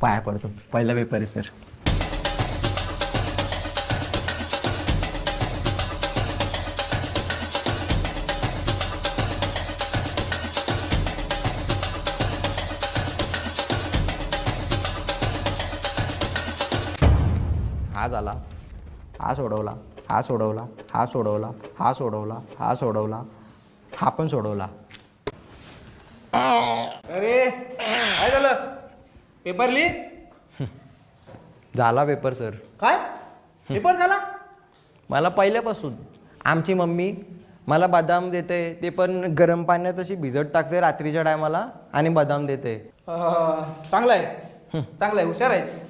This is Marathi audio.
पाया पडतो, पहिला पेपर आहे सर. हा झाला, हा सोडवला, हा सोडवला, हा सोडवला, हा सोडवला, हा सोडवला, हा पण सोडवला. अरे काय झालं? पेपर लिह. झाला पेपर सर. काय पेपर झाला? मला पहिल्यापासून आमची मम्मी मला बदाम देते, ते पण गरम पाण्यात अशी भिजत टाकते रात्रीच्या टायमाला आणि बदाम देते. चांगलं आहे, चांगलं आहे, हुशार आहेस.